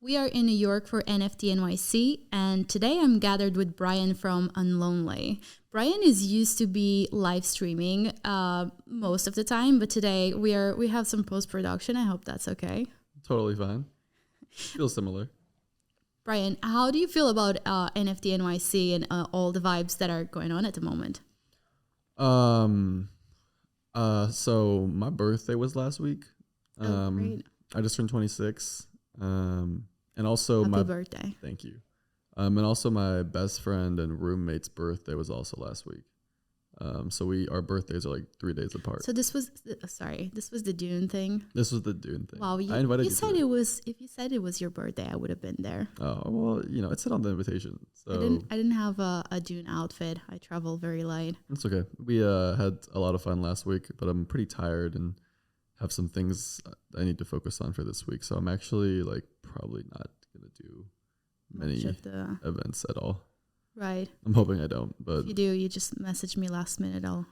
We are in New York for NFT NYC, and today I'm gathered with Brian from Unlonely. Brian is used to be live streaming most of the time, but today we have some post-production. I hope that's okay. Totally fine. Feels similar. Brian, how do you feel about NFT NYC and all the vibes that are going on at the moment? So my birthday was last week. Great. I just turned 26. And also Happy birthday. Thank you. And also my best friend and roommate's birthday was also last week. So our birthdays are like 3 days apart. So this was the Dune thing. This was the Dune thing. Wow, I invited you said it was. If you said it was your birthday, I would have been there. Oh well, it said on the invitation. So I didn't have a Dune outfit. I travel very light. It's okay. We had a lot of fun last week, but I'm pretty tired and have some things I need to focus on for this week. So I'm actually probably not gonna do many events at all. Right. I'm hoping I don't, but if you do, you just message me last minute. I'll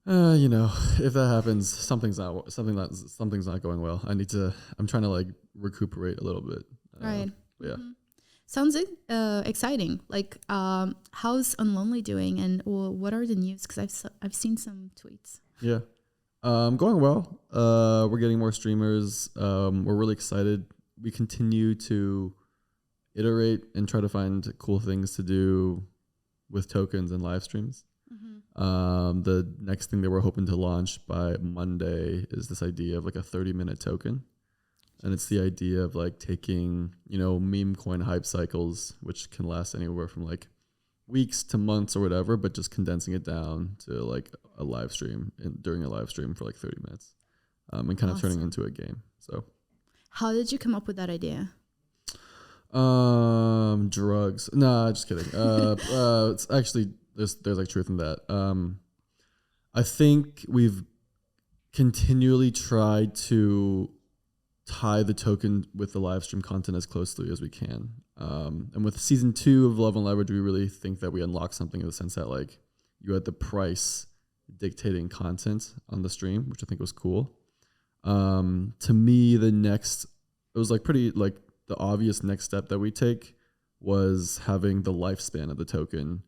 if that happens, something's not going well. I'm trying to recuperate a little bit. Right. Yeah. Mm-hmm. Sounds exciting. How's Unlonely doing, and what are the news? Because I've seen some tweets. Yeah. Going well. We're getting more streamers. We're really excited. We continue to iterate and try to find cool things to do with tokens and live streams. Mm-hmm. The next thing that we're hoping to launch by Monday is this idea of a 30-minute token. And it's the idea of taking, meme coin hype cycles, which can last anywhere from weeks to months or whatever, but just condensing it down to a live stream during a live stream for 30 minutes, and kind of turning into a game. So how did you come up with that idea? Drugs. Nah, just kidding. It's actually, there's truth in that. I think we've continually tried to tie the token with the live stream content as closely as we can. And with season 2 of Love and Leverage, we really think that we unlocked something in the sense that you had the price dictating content on the stream, which I think was cool. To me, it was the obvious next step that we take was having the lifespan of the token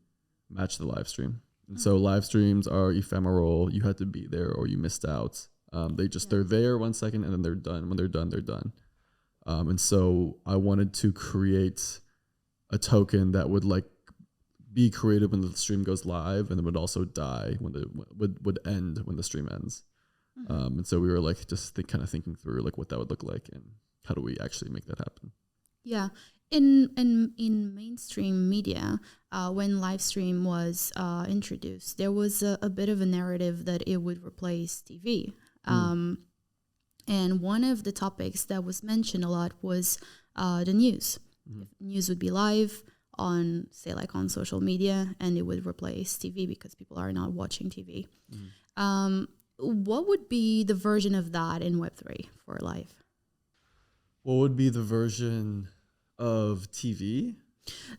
match the live stream. And so live streams are ephemeral. You had to be there or you missed out. They're there 1 second and then they're done. When they're done, they're done. And so I wanted to create a token that would be created when the stream goes live, and then would also die when would end when the stream ends. Mm-hmm. And so we were kind of thinking through what that would look like and how do we actually make that happen. Yeah. In mainstream media, when live stream was introduced, there was a bit of a narrative that it would replace TV. And one of the topics that was mentioned a lot was the news. Mm-hmm. News would be live on, say, on social media, and it would replace TV because people are not watching TV. Mm-hmm. What would be the version of that in Web3 for live? What would be the version of TV?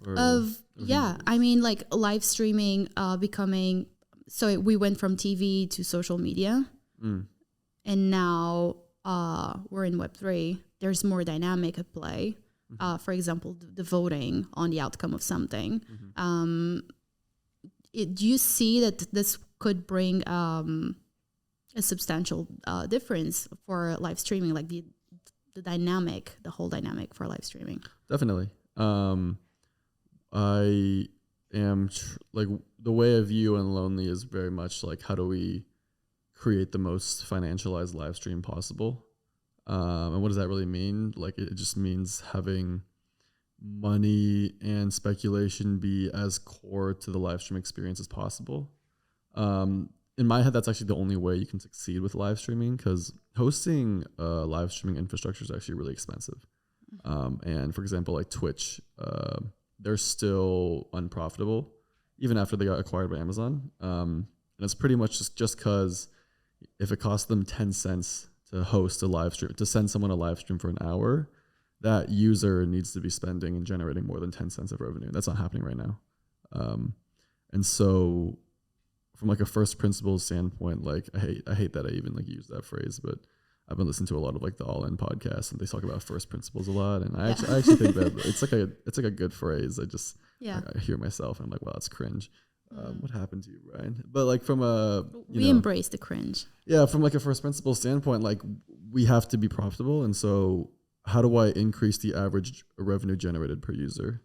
I mean, live streaming becoming. So we went from TV to social media, and now we're in Web3. There's more dynamic at play. For example, the voting on the outcome of something. Mm-hmm. Do you see that this could bring a substantial difference for live streaming, the dynamic, the whole dynamic for live streaming? Definitely. I am the way I view Unlonely is very much how do we create the most financialized live stream possible. And what does that really mean? It just means having money and speculation be as core to the live stream experience as possible. In my head, that's actually the only way you can succeed with live streaming, because hosting live streaming infrastructure is actually really expensive. And for example, Twitch, they're still unprofitable even after they got acquired by Amazon. And it's pretty much just because if it costs them 10 cents to host a live stream, to send someone a live stream for an hour, that user needs to be spending and generating more than 10 cents of revenue. That's not happening right now. And so from a first principles standpoint, I hate that I even use that phrase, but I've been listening to a lot of like the All In podcasts, and they talk about first principles a lot. And I actually think that it's like a good phrase. I hear myself and I'm like, wow, that's cringe. What happened to you, Ryan? But like from we embrace the cringe. Yeah, from like a first principle standpoint, like we have to be profitable, and so how do I increase the average revenue generated per user?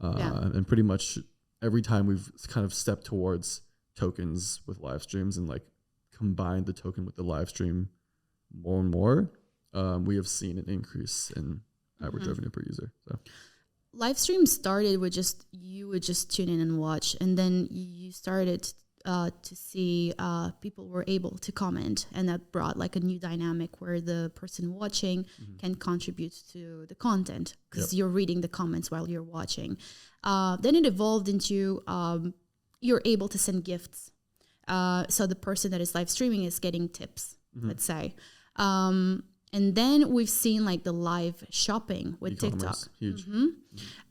And pretty much every time we've kind of stepped towards tokens with live streams and like combined the token with the live stream more and more, we have seen an increase in average revenue per user. So live stream started with you would just tune in and watch, and then you started to see people were able to comment, and that brought like a new dynamic where the person watching can contribute to the content because you're reading the comments while you're watching. Then it evolved into you're able to send gifts. So the person that is live streaming is getting tips, let's say. And then we've seen like the live shopping with e-commerce, TikTok. Huge.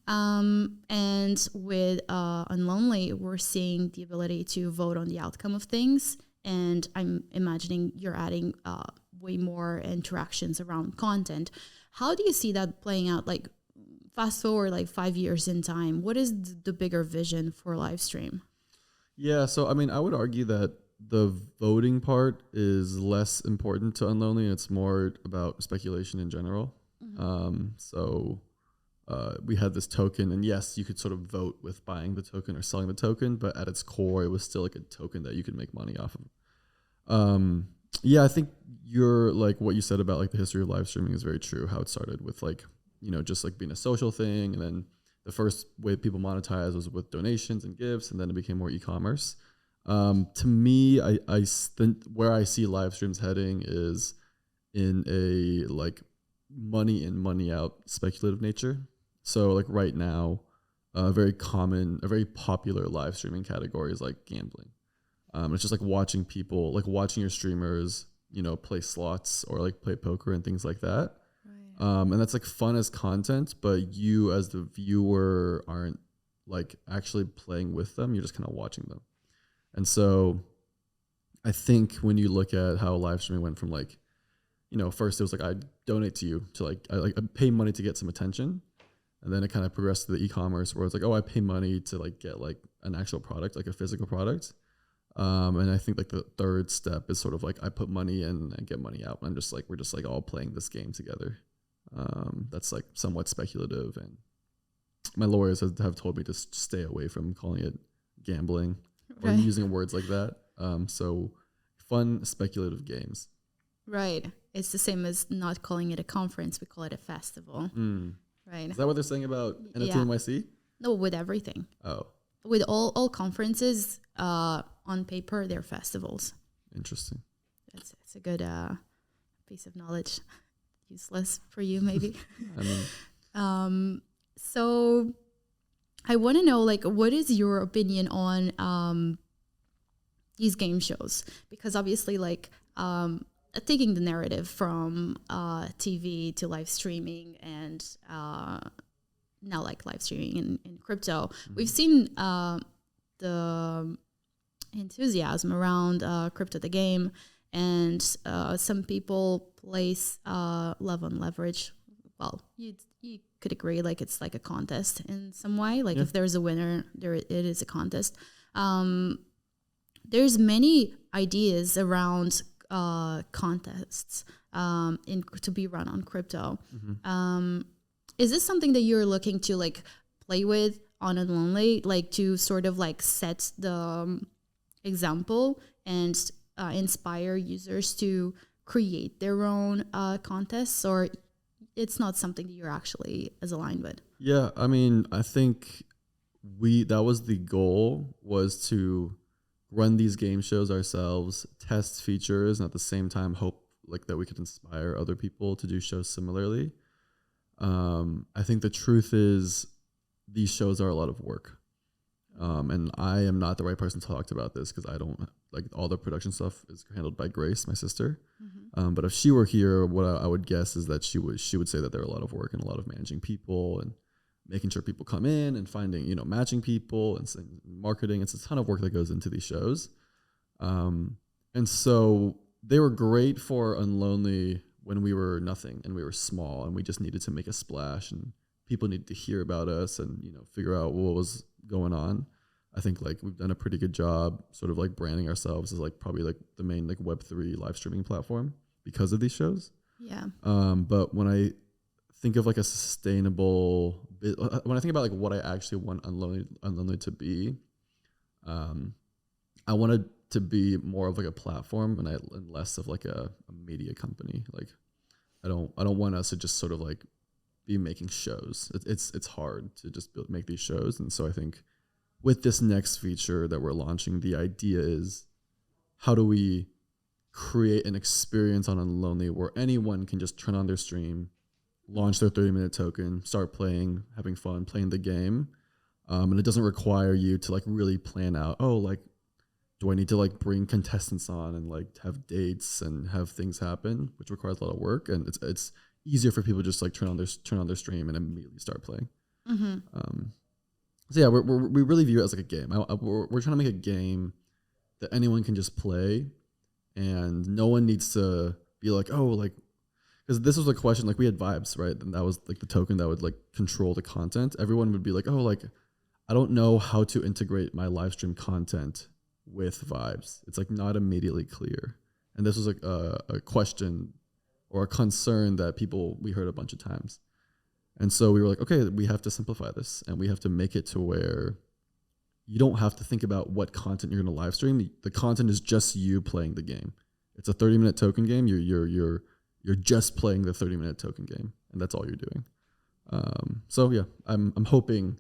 And with Unlonely, we're seeing the ability to vote on the outcome of things. And I'm imagining you're adding way more interactions around content. How do you see that playing out? Like fast forward like 5 years in time, what is the bigger vision for live stream? Yeah, so I mean, I would argue that the voting part is less important to Unlonely, and it's more about speculation in general. We had this token, and yes, you could sort of vote with buying the token or selling the token, but at its core, it was still like a token that you could make money off of. Yeah, I think you're like what you said about like the history of live streaming is very true. How it started with like, just like being a social thing, and then the first way people monetized was with donations and gifts, and then it became more e-commerce. To me, I think where I see live streams heading is in a like money in, money out speculative nature. So like right now, a very popular live streaming category is like gambling. It's just like watching people, like watching your streamers, play slots or like play poker and things like that. Right. And that's like fun as content, but you as the viewer aren't like actually playing with them. You're just kind of watching them. And so I think when you look at how live streaming went from like, first it was like, I donate to you to like, I pay money to get some attention. And then it kind of progressed to the e-commerce where it's like, oh, I pay money to like get like an actual product, like a physical product. And I think like the third step is sort of like I put money in and get money out. And we're just like all playing this game together. That's like somewhat speculative. And my lawyers have told me to stay away from calling it gambling or using words like that. So fun, speculative games. Right. It's the same as not calling it a conference. We call it a festival. Right. Is that what they're saying about NFT NYC? No, with everything. Oh. With all conferences, on paper, they're festivals. Interesting. It's a good piece of knowledge. Useless for you, maybe. I mean. So I want to know, like, what is your opinion on these game shows? Because obviously, like, taking the narrative from TV to live streaming and now like live streaming in crypto, we've seen the enthusiasm around crypto the game, and some people place love on leverage. Well, you could agree, like it's like a contest in some way. Like if there's a winner, it is a contest. There's many ideas around contests to be run on crypto. Is this something that you're looking to like play with on Unlonely, like to sort of like set the example and inspire users to create their own contests, or it's not something that you're actually as aligned with? Yeah, I mean, I think that was the goal, was to run these game shows ourselves, test features, and at the same time hope like that we could inspire other people to do shows similarly. I think the truth is these shows are a lot of work. And I am not the right person to talk about this because I don't like all the production stuff is handled by Grace, my sister. But if she were here, what I would guess is that she would say that there are a lot of work and a lot of managing people and making sure people come in and finding, matching people and marketing. It's a ton of work that goes into these shows. And so they were great for Unlonely when we were nothing and we were small and we just needed to make a splash and people needed to hear about us and, you know, figure out what was going on. I think like we've done a pretty good job sort of like branding ourselves as like probably like the main like Web3 live streaming platform because of these shows. Yeah. But when I think of like a sustainable, when I think about like what I actually want Unlonely to be, I wanted to be more of like a platform and less of like a media company. Like I don't want us to just sort of like be making shows. It's hard to just make these shows. And so I think with this next feature that we're launching, the idea is how do we create an experience on Unlonely where anyone can just turn on their stream, launch their 30-minute token, start playing, having fun, playing the game. And it doesn't require you to like really plan out, oh, like, do I need to like bring contestants on and like have dates and have things happen, which requires a lot of work. And it's easier for people to just like turn on their stream and immediately start playing. So yeah, we really view it as like a game. We're trying to make a game that anyone can just play, and no one needs to be like, oh, like, because this was a question, like we had Vibes, right? And that was like the token that would like control the content. Everyone would be like, oh, like, I don't know how to integrate my live stream content with Vibes. It's like not immediately clear. And this was like a question or a concern that we heard a bunch of times. And so we were like, okay, we have to simplify this and we have to make it to where you don't have to think about what content you're going to live stream. The content is just you playing the game. It's a 30-minute token game. You're just playing the 30-minute token game, and that's all you're doing. So yeah, I'm hoping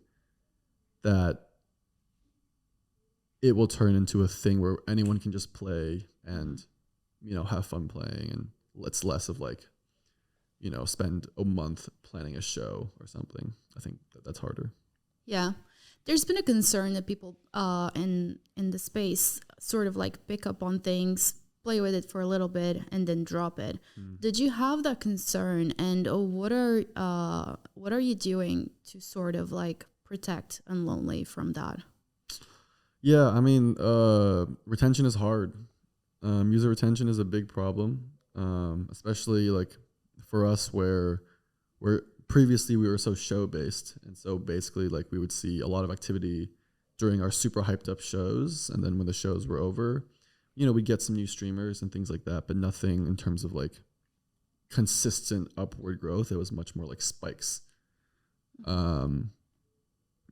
that it will turn into a thing where anyone can just play and, you know, have fun playing, and it's less of like, you know, spend a month planning a show or something. I think that's harder. Yeah. There's been a concern that people in the space sort of like pick up on things, play with it for a little bit, and then drop it. Did you have that concern? And what are you doing to sort of like protect Unlonely from that? Yeah, I mean, retention is hard. User retention is a big problem, especially like for us where previously we were so show based. And so basically like we would see a lot of activity during our super hyped up shows. And then when the shows were over, you know, we'd get some new streamers and things like that, but nothing in terms of like consistent upward growth. It was much more like spikes.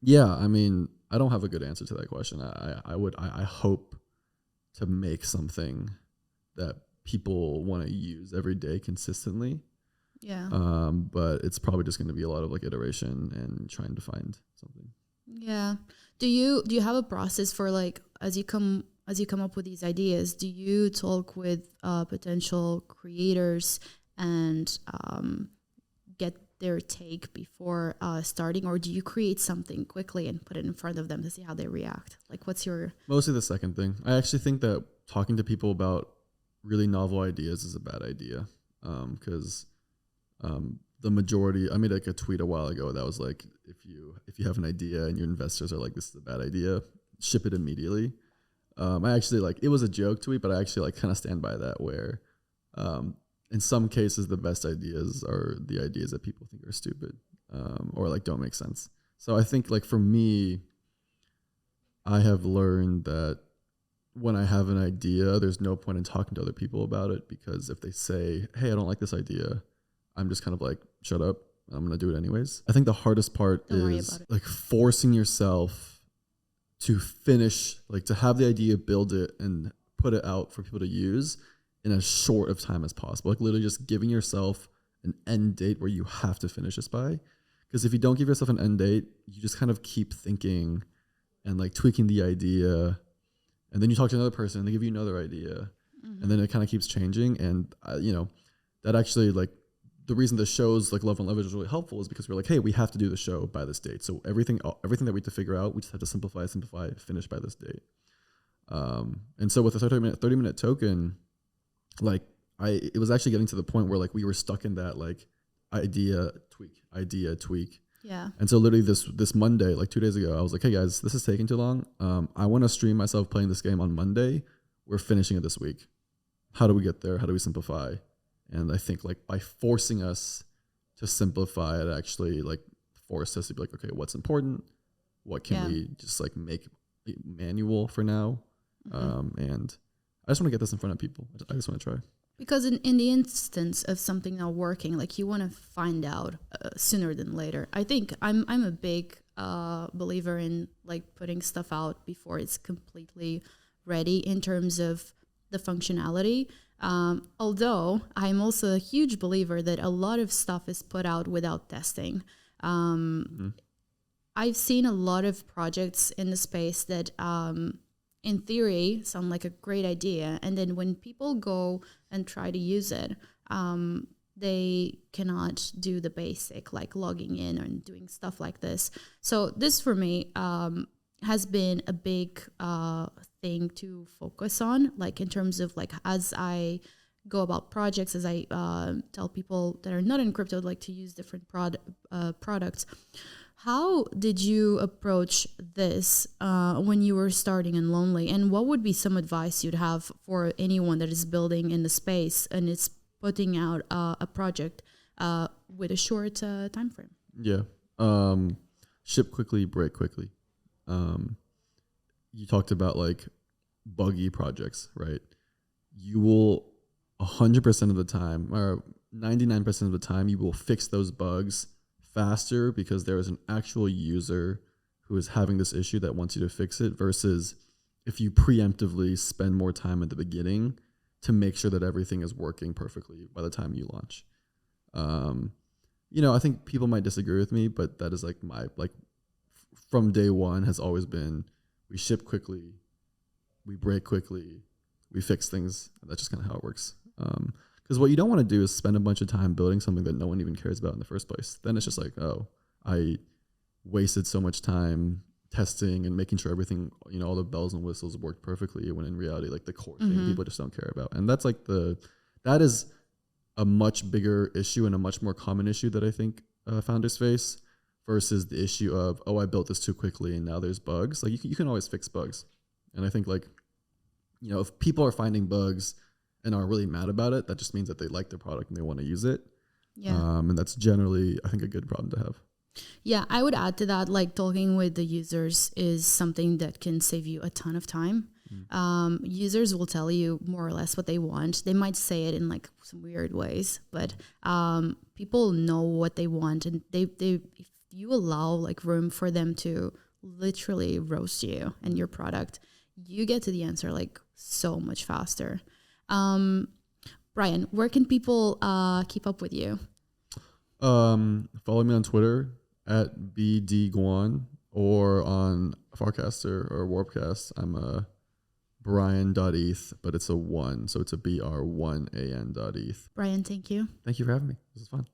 Yeah, I mean, I don't have a good answer to that question. I hope to make something that people want to use every day consistently. Yeah. But it's probably just going to be a lot of like iteration and trying to find something. Yeah. Do you have a process for like as you come up with these ideas? Do you talk with potential creators and get their take before starting, or do you create something quickly and put it in front of them to see how they react? Like, what's your... Mostly the second thing. I actually think that talking to people about really novel ideas is a bad idea, because the majority... I made like a tweet a while ago that was like, if you have an idea and your investors are like, this is a bad idea, ship it immediately. I actually like... It was a joke tweet, but I actually like kind of stand by that, where... in some cases, the best ideas are the ideas that people think are stupid, or like don't make sense. So I think like for me, I have learned that when I have an idea, there's no point in talking to other people about it, because if they say, hey, I don't like this idea, I'm just kind of like, shut up, I'm going to do it anyways. I think the hardest part is like forcing yourself to finish, like to have the idea, build it, and put it out for people to use in as short of time as possible. Like literally just giving yourself an end date where you have to finish this by. Because if you don't give yourself an end date, you just kind of keep thinking and like tweaking the idea. And then you talk to another person and they give you another idea. Mm-hmm. And then it kind of keeps changing. And, you know, that actually like the reason the shows like Love and Leverage is really helpful is because we're like, hey, we have to do the show by this date. So everything that we have to figure out, we just have to simplify, finish by this date. And so with the 30-minute token, like it was actually getting to the point where like we were stuck in that like idea tweak. Yeah. And so literally this Monday, like 2 days ago, I was like, hey guys, this is taking too long. I want to stream myself playing this game on Monday. We're finishing it this week. How do we get there? How do we simplify? And I think like by forcing us to simplify, it actually like forced us to be like, okay, what's important? What can we just like make manual for now? And I just want to get this in front of people. I just want to try. Because in the instance of something not working, like you want to find out sooner than later. I think I'm a big believer in like putting stuff out before it's completely ready in terms of the functionality. Although I'm also a huge believer that a lot of stuff is put out without testing. I've seen a lot of projects in the space that in theory sound like a great idea, and then when people go and try to use it, they cannot do the basic like logging in and doing stuff like this. So this for me has been a big thing to focus on, like in terms of like as I go about projects, as I tell people that are not in crypto like to use different products. How did you approach this when you were starting Unlonely? And what would be some advice you'd have for anyone that is building in the space and is putting out a project with a short time frame? Yeah. Ship quickly, break quickly. You talked about like buggy projects, right? You will 100% of the time, or 99% of the time, you will fix those bugs faster because there is an actual user who is having this issue that wants you to fix it, versus if you preemptively spend more time at the beginning to make sure that everything is working perfectly by the time you launch. I think people might disagree with me, but that is like my, like from day one has always been, we ship quickly, we break quickly, we fix things. That's just kind of how it works. Because what you don't want to do is spend a bunch of time building something that no one even cares about in the first place. Then it's just like, oh, I wasted so much time testing and making sure everything, all the bells and whistles worked perfectly, when in reality, like the core thing people just don't care about. And that's like that is a much bigger issue and a much more common issue that I think founders face, versus the issue of, oh, I built this too quickly and now there's bugs. Like you can always fix bugs. And I think like, if people are finding bugs and are really mad about it, that just means that they like the product and they want to use it. Yeah. And that's generally, I think, a good problem to have. Yeah, I would add to that, like talking with the users is something that can save you a ton of time. Users will tell you more or less what they want. They might say it in like some weird ways, but people know what they want, and they if you allow like room for them to literally roast you and your product, you get to the answer like so much faster. Brian, where can people keep up with you? Follow me on Twitter at BDGuan, or on Farcaster or Warpcast. I'm Brian.eth, but it's a 1, so it's a BR1AN.eth. Brian, thank you. Thank you for having me. This is fun.